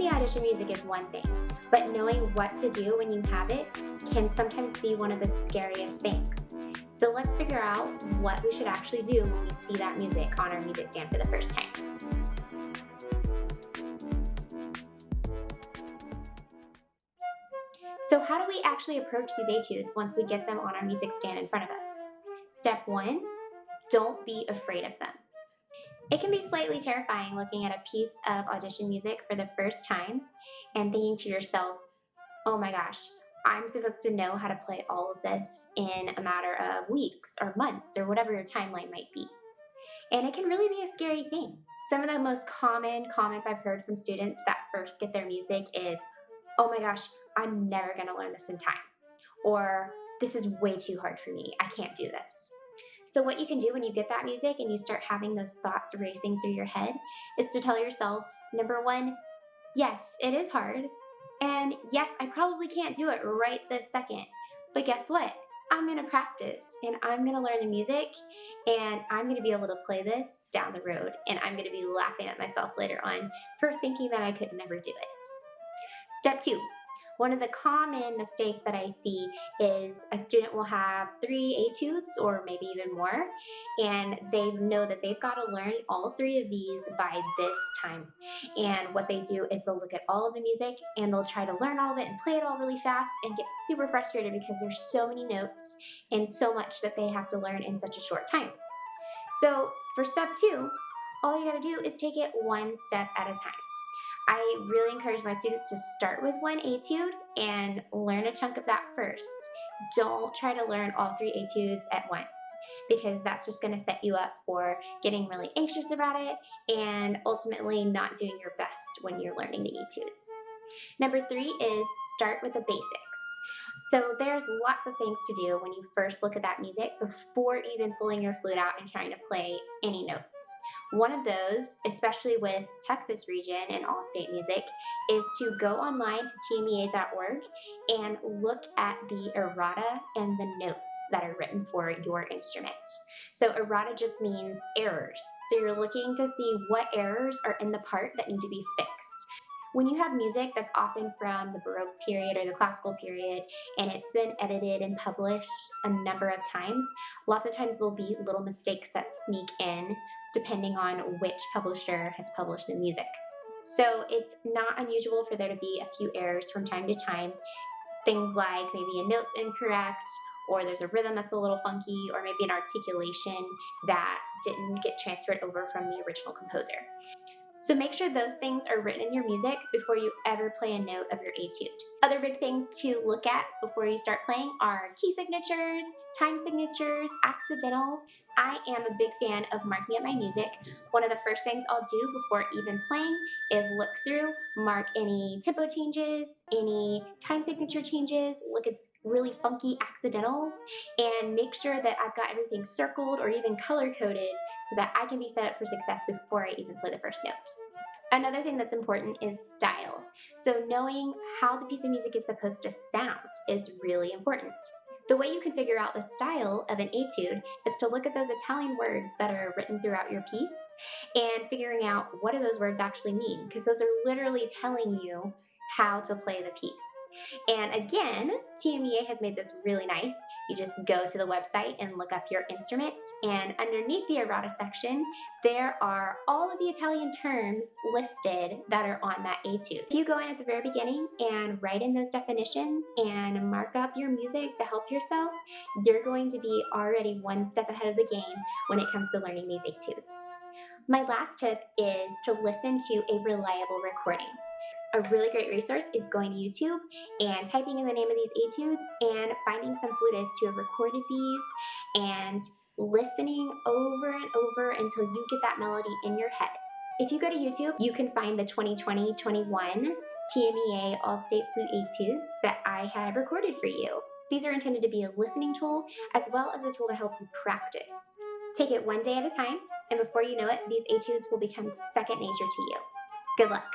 the audition music is one thing, but knowing what to do when you have it can sometimes be one of the scariest things. So let's figure out what we should actually do when we see that music on our music stand for the first time. So how do we actually approach these etudes once we get them on our music stand in front of us? Step 1, don't be afraid of them. It can be slightly terrifying looking at a piece of audition music for the first time and thinking to yourself, oh my gosh, I'm supposed to know how to play all of this in a matter of weeks or months or whatever your timeline might be. And it can really be a scary thing. Some of the most common comments I've heard from students that first get their music is, oh my gosh, I'm never gonna learn this in time. Or this is way too hard for me, I can't do this. So what you can do when you get that music and you start having those thoughts racing through your head is to tell yourself, number 1, yes, it is hard. And yes, I probably can't do it right this second. But guess what? I'm gonna practice and I'm gonna learn the music and I'm gonna be able to play this down the road and I'm gonna be laughing at myself later on for thinking that I could never do it. Step 2. One of the common mistakes that I see is a student will have 3 etudes or maybe even more, and they know that they've got to learn all 3 of these by this time. And what they do is they'll look at all of the music and they'll try to learn all of it and play it all really fast and get super frustrated because there's so many notes and so much that they have to learn in such a short time. So for step 2, all you got to do is take it one step at a time. I really encourage my students to start with 1 etude and learn a chunk of that first. Don't try to learn all 3 etudes at once because that's just going to set you up for getting really anxious about it and ultimately not doing your best when you're learning the etudes. Number 3 is start with the basics. So there's lots of things to do when you first look at that music before even pulling your flute out and trying to play any notes. One of those, especially with Texas region and all-state music, is to go online to TMEA.org and look at the errata and the notes that are written for your instrument. So errata just means errors. So you're looking to see what errors are in the part that need to be fixed. When you have music that's often from the Baroque period or the classical period and it's been edited and published a number of times, lots of times there'll be little mistakes that sneak in depending on which publisher has published the music. So it's not unusual for there to be a few errors from time to time. Things like maybe a note's incorrect, or there's a rhythm that's a little funky, or maybe an articulation that didn't get transferred over from the original composer. So make sure those things are written in your music before you ever play a note of your etude. Other big things to look at before you start playing are key signatures, time signatures, accidentals. I am a big fan of marking up my music. One of the first things I'll do before even playing is look through, mark any tempo changes, any time signature changes, look at really funky accidentals, and make sure that I've got everything circled or even color-coded so that I can be set up for success before I even play the first note. Another thing that's important is style. So knowing how the piece of music is supposed to sound is really important. The way you can figure out the style of an etude is to look at those Italian words that are written throughout your piece and figuring out what do those words actually mean, because those are literally telling you how to play the piece. And again, TMEA has made this really nice. You just go to the website and look up your instrument, and underneath the errata section, there are all of the Italian terms listed that are on that etude. If you go in at the very beginning and write in those definitions and mark up your music to help yourself, you're going to be already one step ahead of the game when it comes to learning these etudes. My last tip is to listen to a reliable recording. A really great resource is going to YouTube and typing in the name of these etudes and finding some flutists who have recorded these and listening over and over until you get that melody in your head. If you go to YouTube, you can find the 2020-21 TMEA All-State Flute Etudes that I had recorded for you. These are intended to be a listening tool as well as a tool to help you practice. Take it one day at a time, and before you know it, these etudes will become second nature to you. Good luck.